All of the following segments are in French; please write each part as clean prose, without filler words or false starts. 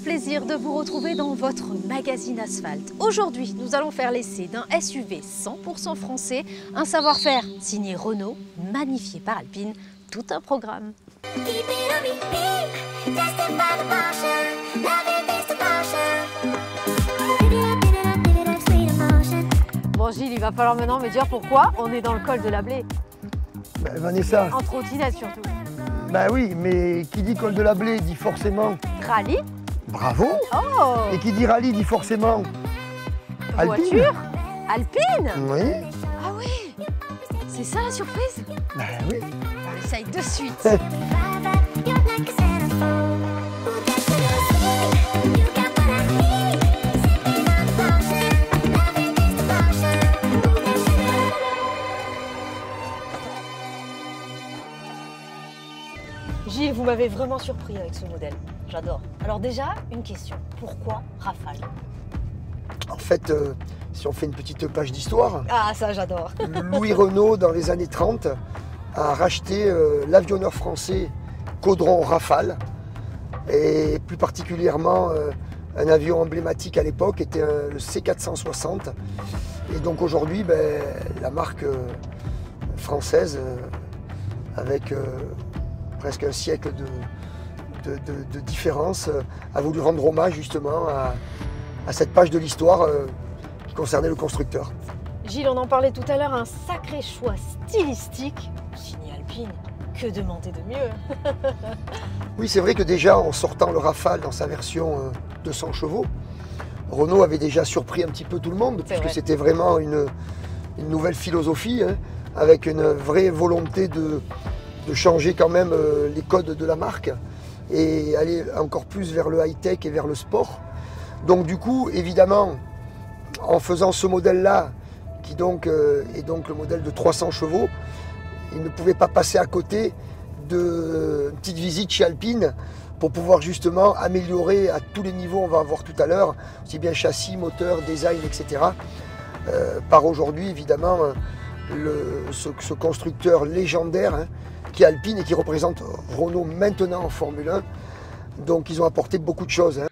plaisir de vous retrouver dans votre magazine Asphalte. Aujourd'hui, nous allons faire l'essai d'un SUV 100% français, un savoir-faire signé Renault, magnifié par Alpine, tout un programme. Bon Gilles, il va falloir maintenant me dire pourquoi on est dans le col de la Blée. Vanessa. En trottinette surtout. Bah oui, mais qui dit col de la Blée dit forcément... Rallye. Bravo. Oh. Et qui dit rallye dit forcément... Alpine. Voiture. Alpine. Oui. Ah oui. C'est ça la surprise? Bah oui. On essaye de suite. Gilles, vous m'avez vraiment surpris avec ce modèle. J'adore. Alors déjà, une question. Pourquoi Rafale? En fait, si on fait une petite page d'histoire, Ah, ça j'adore. Louis Renault, dans les années 30, a racheté l'avionneur français Caudron Rafale. Et plus particulièrement, un avion emblématique à l'époque était le C460. Et donc aujourd'hui, la marque française, avec presque un siècle de différence, a voulu rendre hommage justement à cette page de l'histoire qui concernait le constructeur. Gilles, on en parlait tout à l'heure, un sacré choix stylistique, signé Alpine. Que demander de mieux? Oui, c'est vrai que déjà en sortant le Rafale dans sa version 200 chevaux, Renault avait déjà surpris un petit peu tout le monde, puisque c'était vraiment une nouvelle philosophie, hein, avec une vraie volonté de changer quand même les codes de la marque et aller encore plus vers le high-tech et vers le sport. Donc du coup, évidemment, en faisant ce modèle-là, qui donc est donc le modèle de 300 chevaux, il ne pouvait pas passer à côté d'une petite visite chez Alpine pour pouvoir justement améliorer à tous les niveaux, on va en voir tout à l'heure, aussi bien châssis, moteur, design, etc. Par aujourd'hui, évidemment, ce constructeur légendaire, hein, qui est Alpine et qui représente Renault maintenant en Formule 1. Donc ils ont apporté beaucoup de choses. Hein.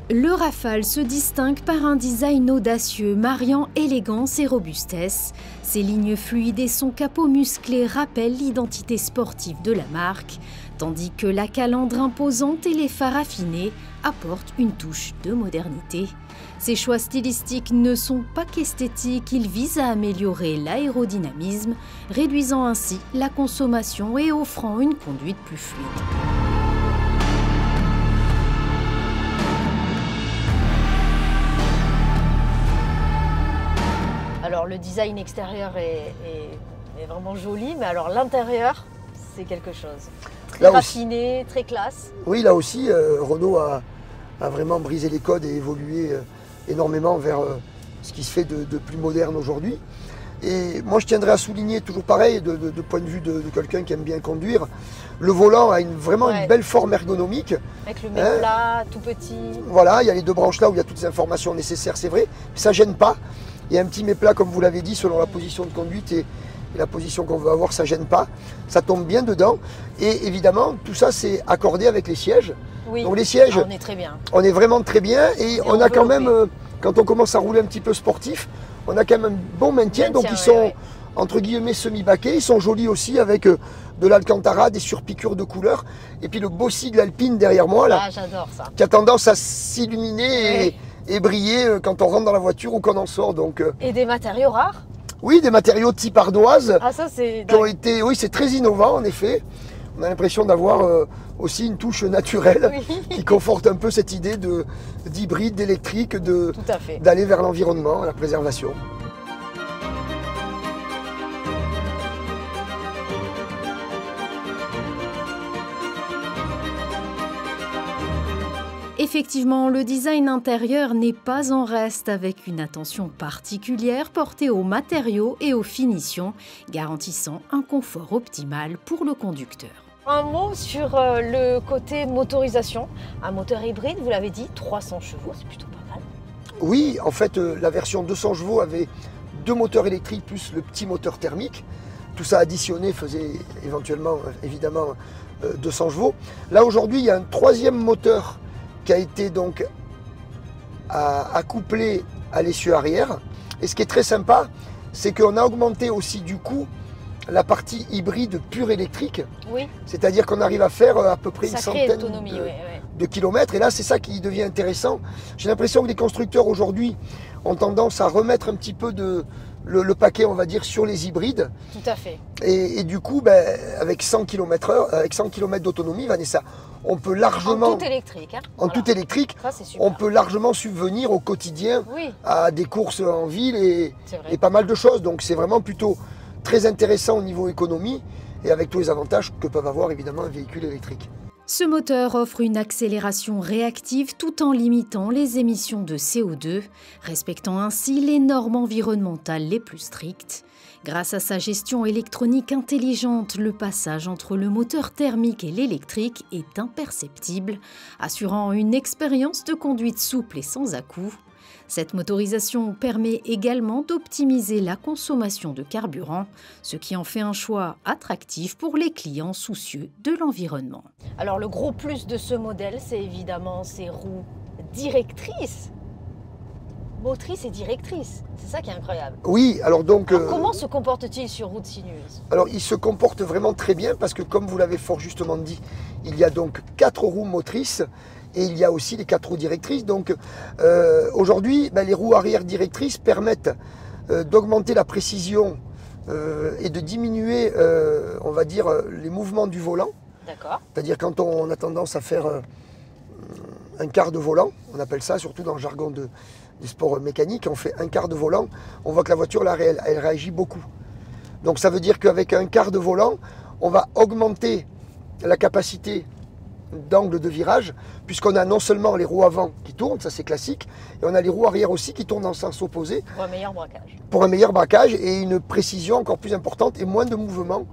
Le Rafale se distingue par un design audacieux, mariant élégance et robustesse. Ses lignes fluides et son capot musclé rappellent l'identité sportive de la marque, tandis que la calandre imposante et les phares affinés apportent une touche de modernité. Ces choix stylistiques ne sont pas qu'esthétiques, ils visent à améliorer l'aérodynamisme, réduisant ainsi la consommation et offrant une conduite plus fluide. Alors le design extérieur est vraiment joli, mais alors l'intérieur, c'est quelque chose. Très raffiné, très classe. Oui, là aussi, Renault a vraiment brisé les codes et évolué énormément vers ce qui se fait de plus moderne aujourd'hui. Et moi, je tiendrais à souligner, toujours pareil, de point de vue de quelqu'un qui aime bien conduire, le volant a vraiment une belle forme ergonomique. Avec le plat, tout petit. Voilà, il y a les deux branches là où il y a toutes les informations nécessaires, c'est vrai. Mais ça ne gêne pas. Il y a un petit méplat, comme vous l'avez dit, selon la position de conduite et la position qu'on veut avoir, ça ne gêne pas. Ça tombe bien dedans. Et évidemment, tout ça, c'est accordé avec les sièges. Oui. Donc les sièges, on est très bien. On est vraiment très bien. Et on a quand même, quand on commence à rouler un petit peu sportif, on a quand même un bon maintien. Donc ils sont, entre guillemets, semi-baquets. Ils sont jolis aussi avec de l'Alcantara, des surpiqûres de couleurs. Et puis le beau sigle Alpine derrière moi, là, j'adore ça. Qui a tendance à s'illuminer et briller quand on rentre dans la voiture ou quand on en sort. Donc, et des matériaux rares? Oui, des matériaux type ardoise. Ah, ça c'est... Qui ont été, oui, c'est très innovant en effet. On a l'impression d'avoir aussi une touche naturelle qui conforte un peu cette idée d'hybride, d'électrique, d'aller vers l'environnement, la préservation. Effectivement, le design intérieur n'est pas en reste, avec une attention particulière portée aux matériaux et aux finitions, garantissant un confort optimal pour le conducteur. Un mot sur le côté motorisation. Un moteur hybride, vous l'avez dit, 300 chevaux, c'est plutôt pas mal. Oui, en fait, la version 200 chevaux avait 2 moteurs électriques plus le petit moteur thermique. Tout ça additionné faisait éventuellement, évidemment, 200 chevaux. Là aujourd'hui il y a un troisième moteur qui a été donc accouplé à l'essieu arrière. Et ce qui est très sympa, c'est qu'on a augmenté aussi du coup la partie hybride pure électrique. Oui. C'est-à-dire qu'on arrive à faire à peu près une Sacrée centaine autonomie, de kilomètres. Et là, c'est ça qui devient intéressant. J'ai l'impression que les constructeurs aujourd'hui ont tendance à remettre un petit peu le paquet, on va dire, sur les hybrides. Tout à fait. Et du coup, ben, avec 100 km/h, avec 100 km d'autonomie, Vanessa, on peut largement... En tout électrique. Hein. En tout électrique, ça, c'est super. on peut largement subvenir au quotidien à des courses en ville et pas mal de choses. Donc c'est vraiment plutôt très intéressant au niveau économie et avec tous les avantages que peuvent avoir évidemment un véhicule électrique. Ce moteur offre une accélération réactive tout en limitant les émissions de CO2, respectant ainsi les normes environnementales les plus strictes. Grâce à sa gestion électronique intelligente, le passage entre le moteur thermique et l'électrique est imperceptible, assurant une expérience de conduite souple et sans à-coups. Cette motorisation permet également d'optimiser la consommation de carburant, ce qui en fait un choix attractif pour les clients soucieux de l'environnement. Alors le gros plus de ce modèle, c'est évidemment ses roues directrices. Motrice et directrice, c'est ça qui est incroyable. Oui, alors donc... comment se comporte-t-il sur route sinueuse? Alors il se comporte vraiment très bien parce que comme vous l'avez fort justement dit, il y a donc 4 roues motrices et il y a aussi les 4 roues directrices. Donc aujourd'hui, les roues arrière directrices permettent d'augmenter la précision et de diminuer, on va dire, les mouvements du volant. D'accord. C'est-à-dire quand on a tendance à faire un quart de volant, on appelle ça surtout dans le jargon des sports mécaniques, on fait un quart de volant, on voit que la voiture là, elle réagit beaucoup. Donc ça veut dire qu'avec un quart de volant, on va augmenter la capacité d'angle de virage, puisqu'on a non seulement les roues avant qui tournent, ça c'est classique, et on a les roues arrière aussi qui tournent en sens opposé. Pour un meilleur braquage. Pour un meilleur braquage et une précision encore plus importante et moins de mouvement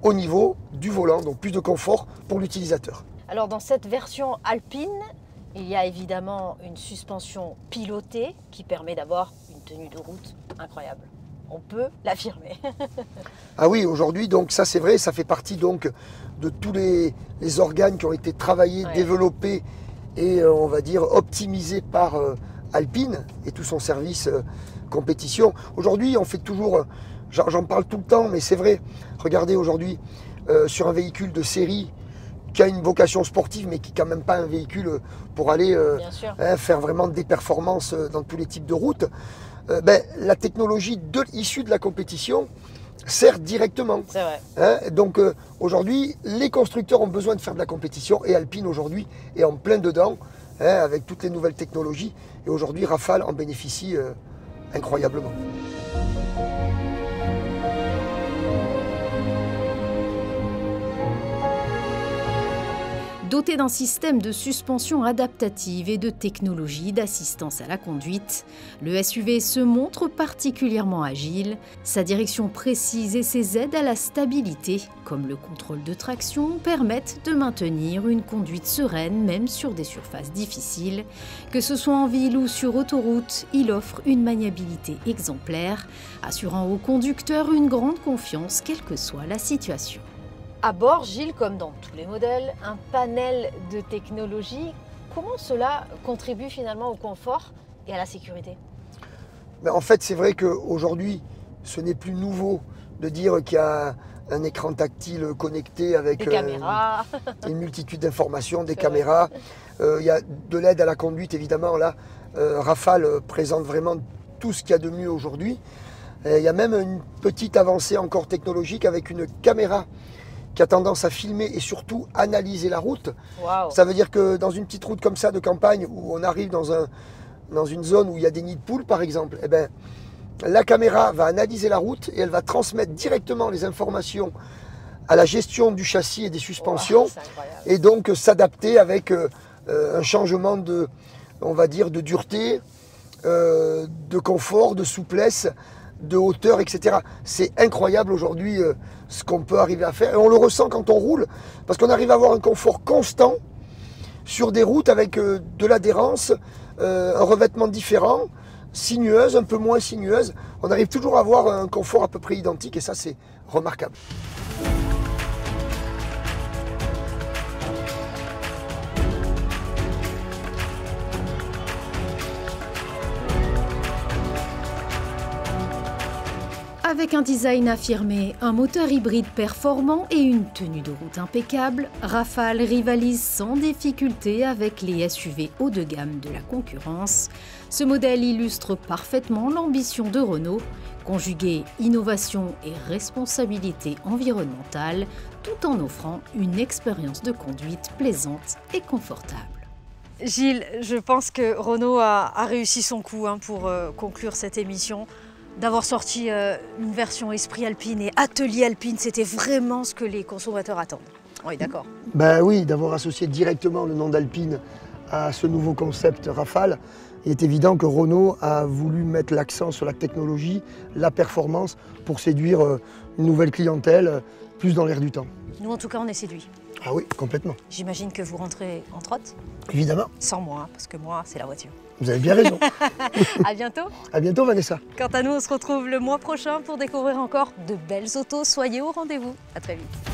au niveau du volant, donc plus de confort pour l'utilisateur. Alors dans cette version alpine, il y a évidemment une suspension pilotée qui permet d'avoir une tenue de route incroyable. On peut l'affirmer. Ah oui, aujourd'hui, donc ça c'est vrai, ça fait partie donc de tous les organes qui ont été travaillés, développés et on va dire optimisés par Alpine et tout son service compétition. Aujourd'hui, on fait toujours, j'en parle tout le temps, mais c'est vrai, regardez aujourd'hui sur un véhicule de série qui a une vocation sportive, mais qui n'est quand même pas un véhicule pour aller faire vraiment des performances dans tous les types de routes, la technologie issue de la compétition sert directement. C'est vrai. Donc aujourd'hui, les constructeurs ont besoin de faire de la compétition et Alpine aujourd'hui est en plein dedans avec toutes les nouvelles technologies. Et aujourd'hui, Rafale en bénéficie incroyablement. Doté d'un système de suspension adaptative et de technologies d'assistance à la conduite, le SUV se montre particulièrement agile. Sa direction précise et ses aides à la stabilité, comme le contrôle de traction, permettent de maintenir une conduite sereine même sur des surfaces difficiles. Que ce soit en ville ou sur autoroute, il offre une maniabilité exemplaire, assurant aux conducteurs une grande confiance quelle que soit la situation. À bord, Gilles, comme dans tous les modèles, un panel de technologies. Comment cela contribue finalement au confort et à la sécurité? En fait, c'est vrai qu'aujourd'hui, ce n'est plus nouveau de dire qu'il y a un écran tactile connecté avec des caméras, une multitude d'informations, des caméras. Il y a de l'aide à la conduite, évidemment. Là, Rafale présente vraiment tout ce qu'il y a de mieux aujourd'hui. Il y a même une petite avancée encore technologique avec une caméra qui a tendance à filmer et surtout analyser la route. Wow. Ça veut dire que dans une petite route comme ça de campagne où on arrive dans une zone où il y a des nids de poules par exemple, la caméra va analyser la route et elle va transmettre directement les informations à la gestion du châssis et des suspensions et donc s'adapter avec un changement on va dire, de dureté, de confort, de souplesse, de hauteur, etc. C'est incroyable aujourd'hui ce qu'on peut arriver à faire. Et on le ressent quand on roule, parce qu'on arrive à avoir un confort constant sur des routes avec de l'adhérence, un revêtement différent, sinueuse, un peu moins sinueuse. On arrive toujours à avoir un confort à peu près identique et ça c'est remarquable. Avec un design affirmé, un moteur hybride performant et une tenue de route impeccable, Rafale rivalise sans difficulté avec les SUV haut de gamme de la concurrence. Ce modèle illustre parfaitement l'ambition de Renault, conjuguer innovation et responsabilité environnementale, tout en offrant une expérience de conduite plaisante et confortable. Gilles, je pense que Renault a réussi son coup pour conclure cette émission. D'avoir sorti une version esprit alpine et atelier alpine, c'était vraiment ce que les consommateurs attendent. Oui, d'accord. Ben oui, d'avoir associé directement le nom d'Alpine à ce nouveau concept Rafale. Il est évident que Renault a voulu mettre l'accent sur la technologie, la performance, pour séduire une nouvelle clientèle, plus dans l'air du temps. Nous, en tout cas, on est séduits. Ah oui, complètement. J'imagine que vous rentrez en trotte. Évidemment. Sans moi, parce que moi, c'est la voiture. Vous avez bien raison. À bientôt. À bientôt, Vanessa. Quant à nous, on se retrouve le mois prochain pour découvrir encore de belles autos. Soyez au rendez-vous. À très vite.